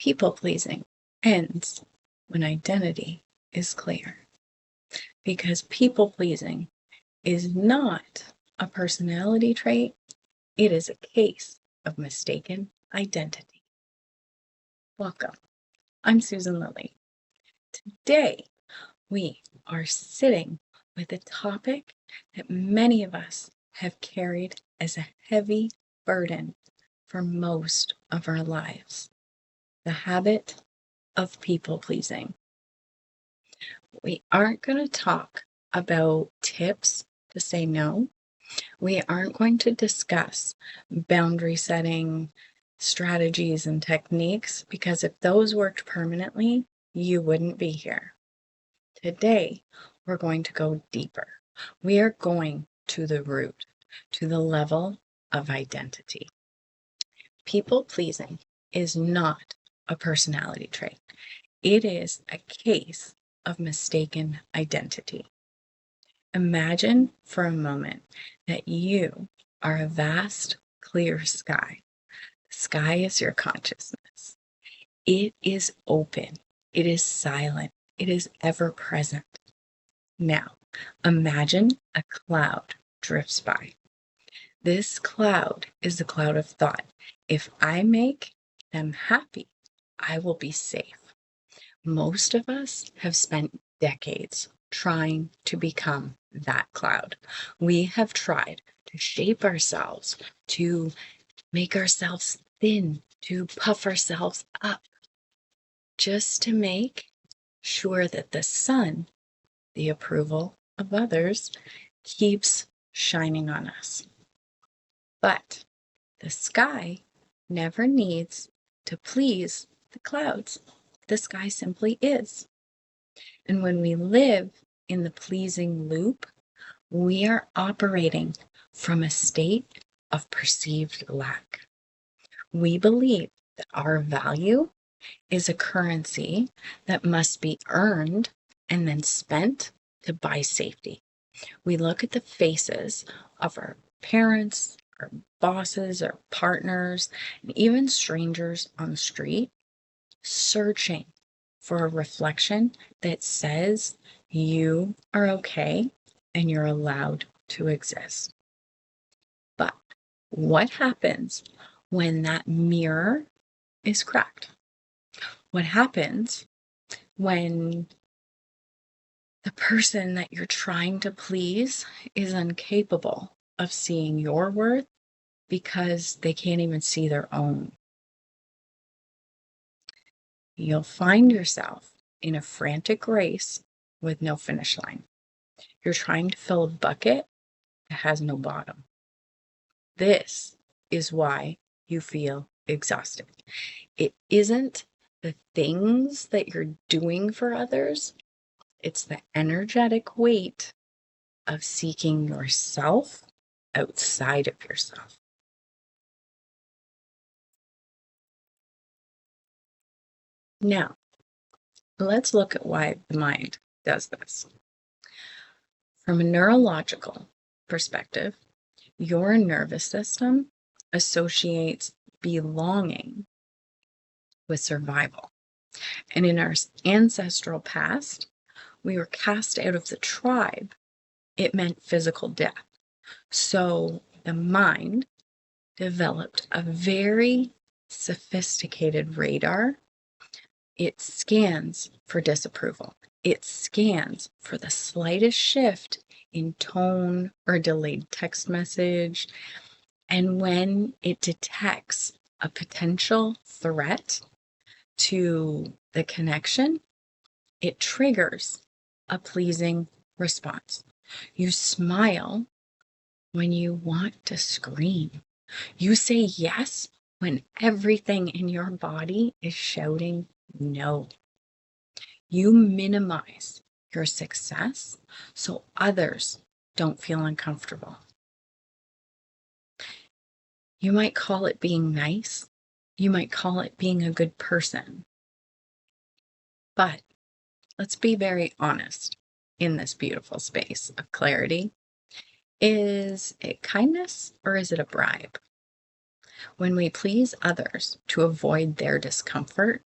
People-pleasing ends when identity is clear, because people-pleasing is not a personality trait, it is a case of mistaken identity. Welcome, I'm Susan Lilley. Today, we are sitting with a topic that many of us have carried as a heavy burden for most of our lives. The habit of people-pleasing. We aren't going to talk about tips to say no. We aren't going to discuss boundary setting strategies and techniques, because if those worked permanently, you wouldn't be here. Today, we're going to go deeper. We are going to the root, to the level of identity. People-pleasing is not a personality trait. It is a case of mistaken identity. Imagine for a moment that you are a vast, clear sky. The sky is your consciousness. It is open. It is silent. It is ever present. Now, imagine a cloud drifts by. This cloud is the cloud of thought. If I make them happy, I will be safe. Most of us have spent decades trying to become that cloud. We have tried to shape ourselves, to make ourselves thin, to puff ourselves up, just to make sure that the sun, the approval of others, keeps shining on us. But the sky never needs to please the clouds. The sky simply is. And when we live in the pleasing loop, we are operating from a state of perceived lack. We believe that our value is a currency that must be earned and then spent to buy safety. We look at the faces of our parents, our bosses, our partners, and even strangers on the street, searching for a reflection that says you are okay and you're allowed to exist. But what happens when that mirror is cracked? What happens when the person that you're trying to please is incapable of seeing your worth because they can't even see their own? You'll find yourself in a frantic race with no finish line. You're trying to fill a bucket that has no bottom. This is why you feel exhausted. It isn't the things that you're doing for others, it's the energetic weight of seeking yourself outside of yourself. Now, let's look at why the mind does this. From a neurological perspective, your nervous system associates belonging with survival. And in our ancestral past, we were cast out of the tribe. It meant physical death. So the mind developed a very sophisticated radar. It scans for disapproval. It scans for the slightest shift in tone or delayed text message. And when it detects a potential threat to the connection, it triggers a pleasing response. You smile when you want to scream. You say yes when everything in your body is shouting no. You minimize your success so others don't feel uncomfortable. You might call it being nice. You might call it being a good person. But let's be very honest in this beautiful space of clarity. Is it kindness or is it a bribe? When we please others to avoid their discomfort,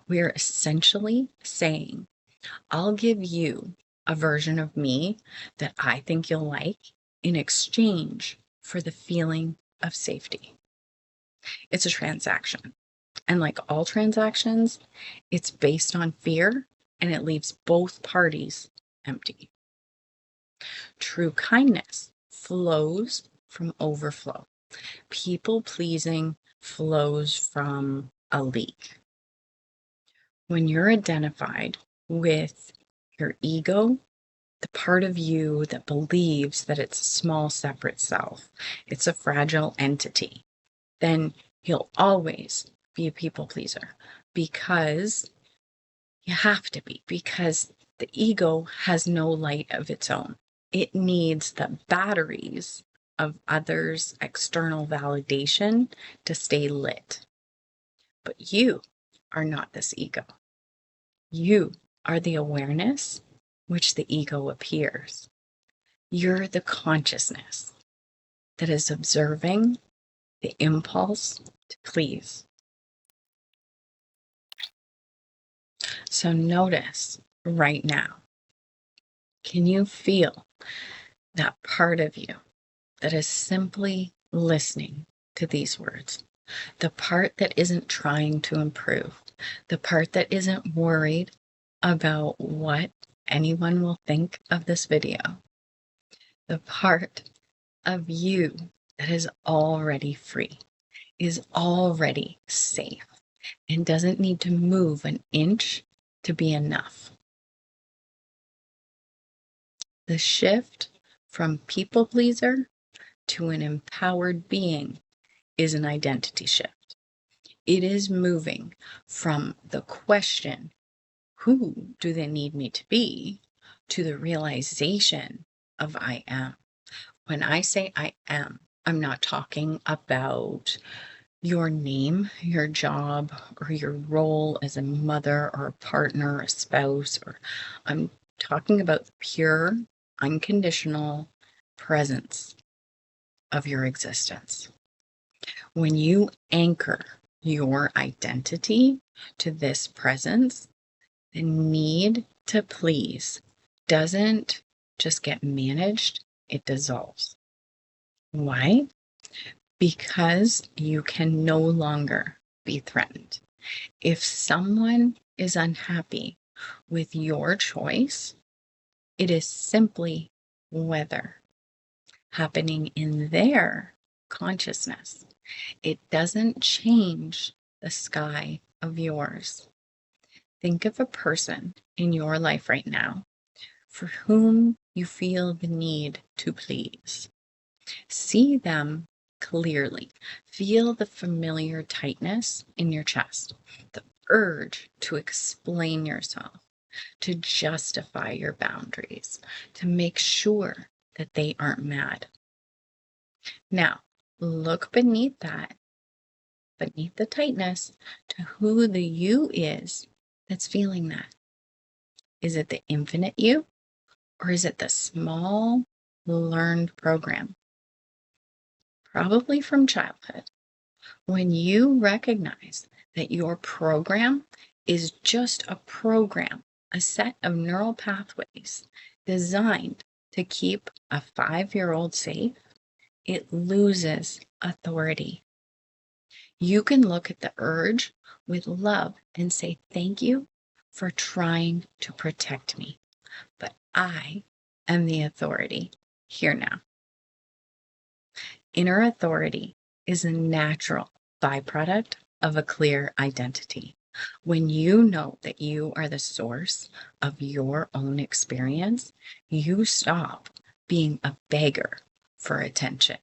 we're essentially saying, I'll give you a version of me that I think you'll like in exchange for the feeling of safety. It's a transaction. And like all transactions, it's based on fear and it leaves both parties empty. True kindness flows from overflow. People pleasing flows from a leak. When you're identified with your ego, the part of you that believes that it's a small separate self, it's a fragile entity, then you'll always be a people pleaser because you have to be, because the ego has no light of its own. It needs the batteries of others' external validation to stay lit. But you are not this ego. You are the awareness which the ego appears. You're the consciousness that is observing the impulse to please. So notice right now, can you feel that part of you that is simply listening to these words? The part that isn't trying to improve, the part that isn't worried about what anyone will think of this video, the part of you that is already free, is already safe, and doesn't need to move an inch to be enough. The shift from people pleaser to an empowered being is an identity shift. It is moving from the question, who do they need me to be, to the realization of I am. When I say I am, I'm not talking about your name, your job, or your role as a mother or a partner, or a spouse, or I'm talking about the pure, unconditional presence of your existence. When you anchor your identity to this presence, the need to please doesn't just get managed, it dissolves. Why? Because you can no longer be threatened. If someone is unhappy with your choice, it is simply weather happening in their consciousness. It doesn't change the sky of yours. Think of a person in your life right now for whom you feel the need to please. See them clearly. Feel the familiar tightness in your chest, the urge to explain yourself, to justify your boundaries, to make sure that they aren't mad. Now, look beneath that, beneath the tightness, to who the you is that's feeling that. Is it the infinite you, or is it the small, learned program? Probably from childhood. When you recognize that your program is just a program, a set of neural pathways designed to keep a 5-year-old safe, it loses authority. You can look at the urge with love and say, thank you for trying to protect me, but I am the authority here now. Inner authority is a natural byproduct of a clear identity. When you know that you are the source of your own experience, you stop being a beggar for attention.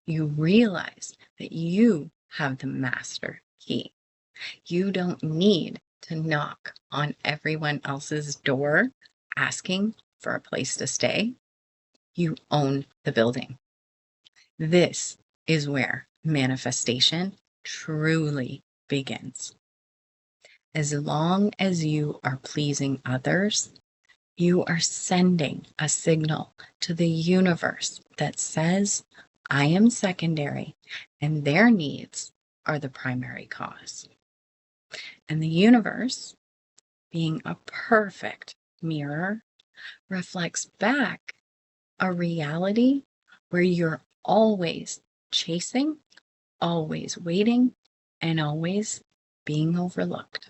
You realize that you have the master key. You don't need to knock on everyone else's door asking for a place to stay. You own the building. This is where manifestation truly begins. As long as you are pleasing others, you are sending a signal to the universe that says, I am secondary, and their needs are the primary cause. And the universe, being a perfect mirror, reflects back a reality where you're always chasing, always waiting, and always being overlooked.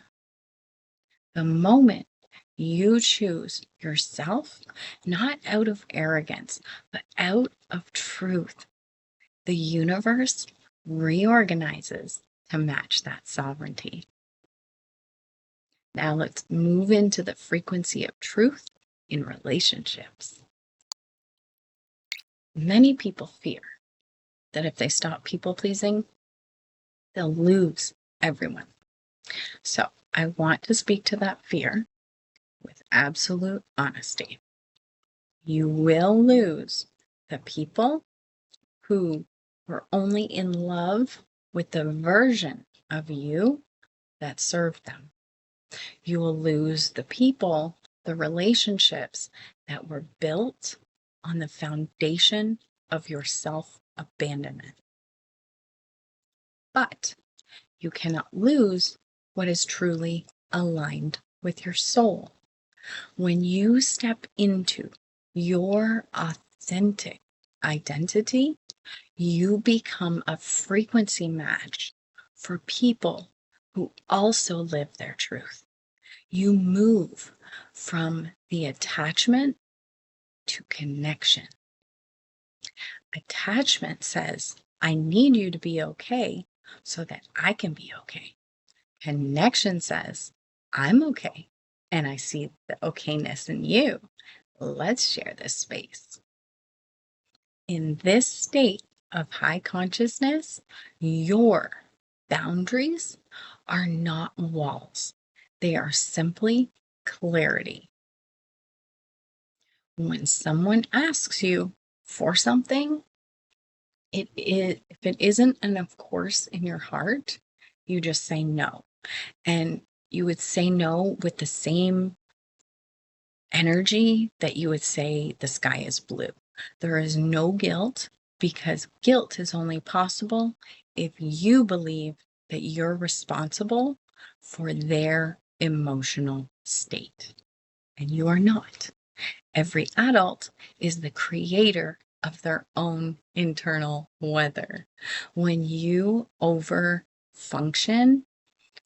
The moment you choose yourself, not out of arrogance, but out of truth, the universe reorganizes to match that sovereignty. Now let's move into the frequency of truth in relationships. Many people fear that if they stop people pleasing, they'll lose everyone. So I want to speak to that fear with absolute honesty. You will lose the people who were only in love with the version of you that served them. You will lose the people, the relationships that were built on the foundation of your self-abandonment. But you cannot lose what is truly aligned with your soul. When you step into your authentic identity, you become a frequency match for people who also live their truth. You move from the attachment to connection. Attachment says, I need you to be okay so that I can be okay. Connection says, I'm okay and I see the okayness in you. Let's share this space. In this state of high consciousness, your boundaries are not walls. They are simply clarity. When someone asks you for something, if it isn't an of course in your heart, you just say no. And you would say no with the same energy that you would say the sky is blue. There is no guilt, because guilt is only possible if you believe that you're responsible for their emotional state. And you are not. Every adult is the creator of their own internal weather. When you over function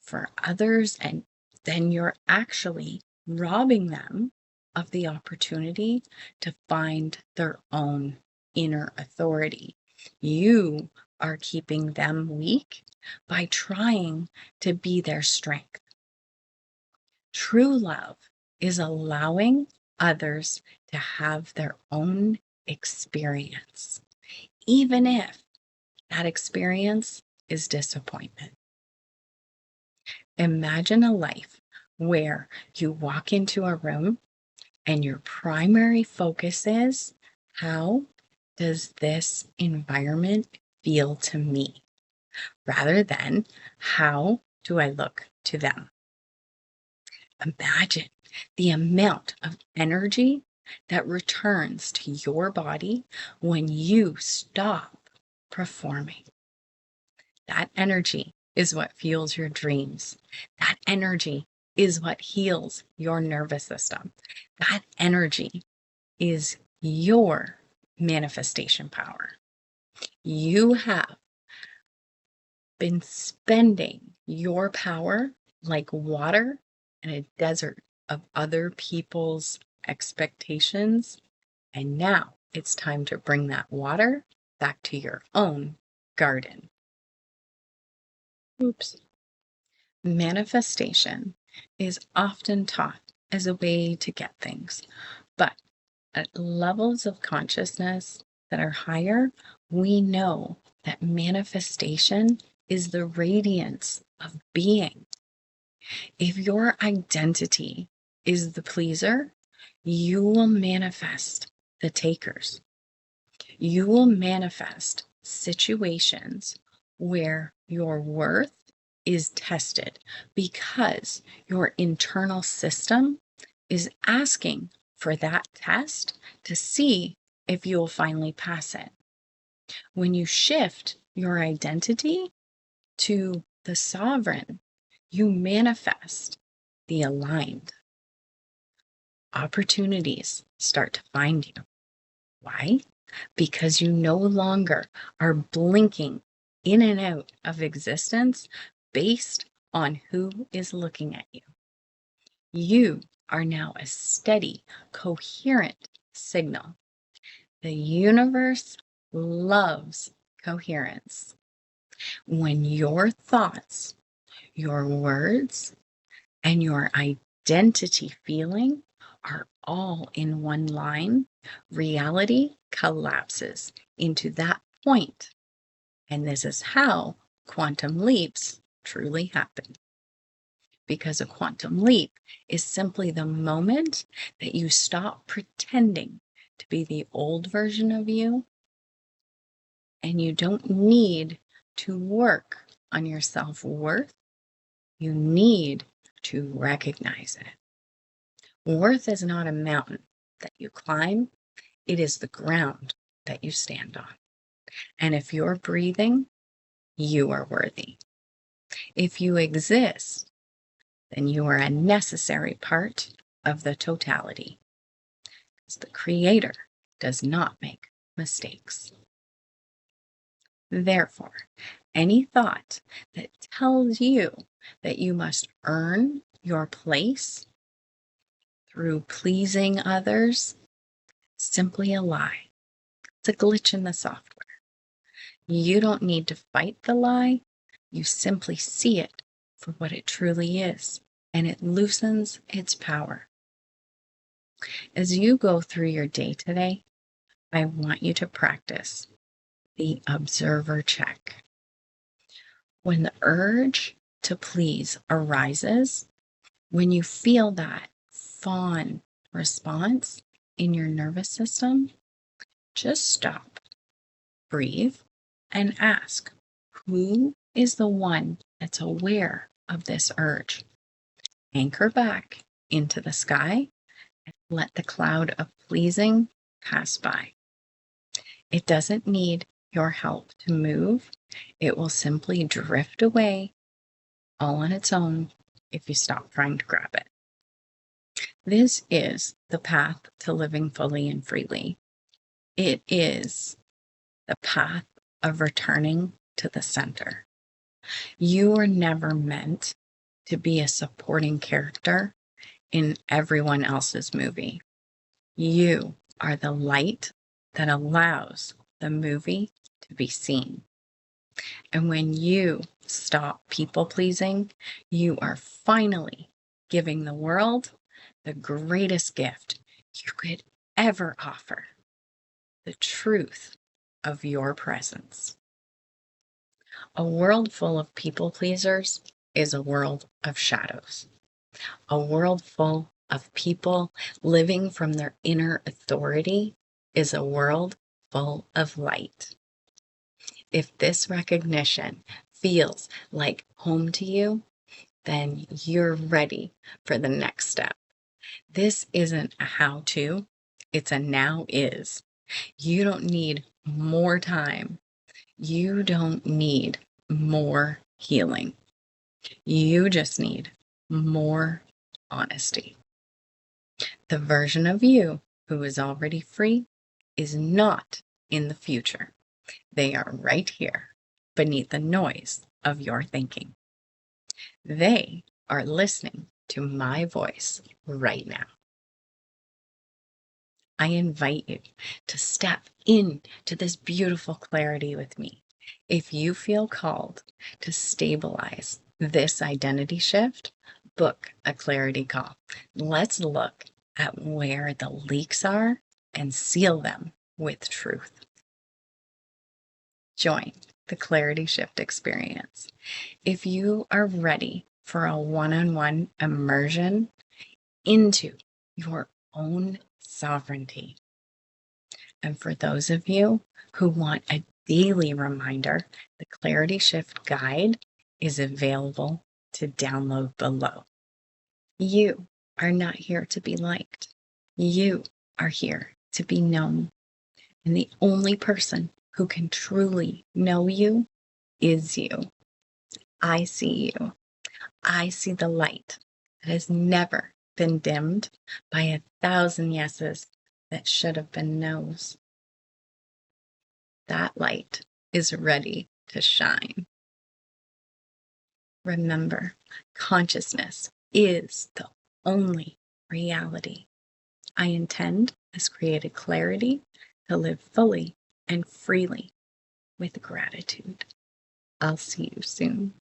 for others, and then you're actually robbing them of the opportunity to find their own inner authority. You are keeping them weak by trying to be their strength. True love is allowing others to have their own experience, even if that experience is disappointment. Imagine a life where you walk into a room and your primary focus is, how does this environment feel to me? Rather than, how do I look to them? Imagine the amount of energy that returns to your body when you stop performing. That energy is what fuels your dreams. That energy is what heals your nervous system. That energy is your manifestation power. You have been spending your power like water in a desert of other people's expectations. And now it's time to bring that water back to your own garden. Oops. Manifestation is often taught as a way to get things, but at levels of consciousness that are higher, we know that manifestation is the radiance of being. If your identity is the pleaser, you will manifest the takers. You will manifest situations where your worth is tested because your internal system is asking for that test to see if you'll finally pass it. When you shift your identity to the sovereign, you manifest the aligned. Opportunities start to find you. Why? Because you no longer are blinking in and out of existence based on who is looking at you. You are now a steady, coherent signal. The universe loves coherence. When your thoughts, your words, and your identity feeling are all in one line, reality collapses into that point. And this is how quantum leaps truly happen. Because a quantum leap is simply the moment that you stop pretending to be the old version of you, and you don't need to work on your self-worth. You need to recognize it. Worth is not a mountain that you climb. It is the ground that you stand on. And if you're breathing, you are worthy. If you exist, then you are a necessary part of the totality. Because the Creator does not make mistakes. Therefore, any thought that tells you that you must earn your place through pleasing others, simply a lie. It's a glitch in the software. You don't need to fight the lie. You simply see it for what it truly is, and it loosens its power. As you go through your day today, I want you to practice the observer check. When the urge to please arises, when you feel that fawn response in your nervous system, just stop, breathe, and ask, who is the one that's aware of this urge? Anchor back into the sky and let the cloud of pleasing pass by. It doesn't need your help to move. It will simply drift away all on its own if you stop trying to grab it. This is the path to living fully and freely. It is the path of returning to the center. You were never meant to be a supporting character in everyone else's movie. You are the light that allows the movie to be seen. And when you stop people pleasing, you are finally giving the world the greatest gift you could ever offer, the truth of your presence. A world full of people pleasers is a world of shadows. A world full of people living from their inner authority is a world full of light. If this recognition feels like home to you, then you're ready for the next step. This isn't a how-to, it's a now is. You don't need more time. You don't need more healing. You just need more honesty. The version of you who is already free is not in the future. They are right here beneath the noise of your thinking. They are listening to my voice right now. I invite you to step into this beautiful clarity with me. If you feel called to stabilize this identity shift, book a clarity call. Let's look at where the leaks are and seal them with truth. Join the Clarity Shift experience. If you are ready for a one-on-one immersion into your own sovereignty, and for those of you who want a daily reminder, the Clarity Shift Guide is available to download below. You are not here to be liked. You are here to be known. And the only person who can truly know you is you. I see you. I see the light that has never been dimmed by 1,000 yeses that should have been no's. That light is ready to shine. Remember, consciousness is the only reality. I intend this created clarity to live fully and freely with gratitude. I'll see you soon.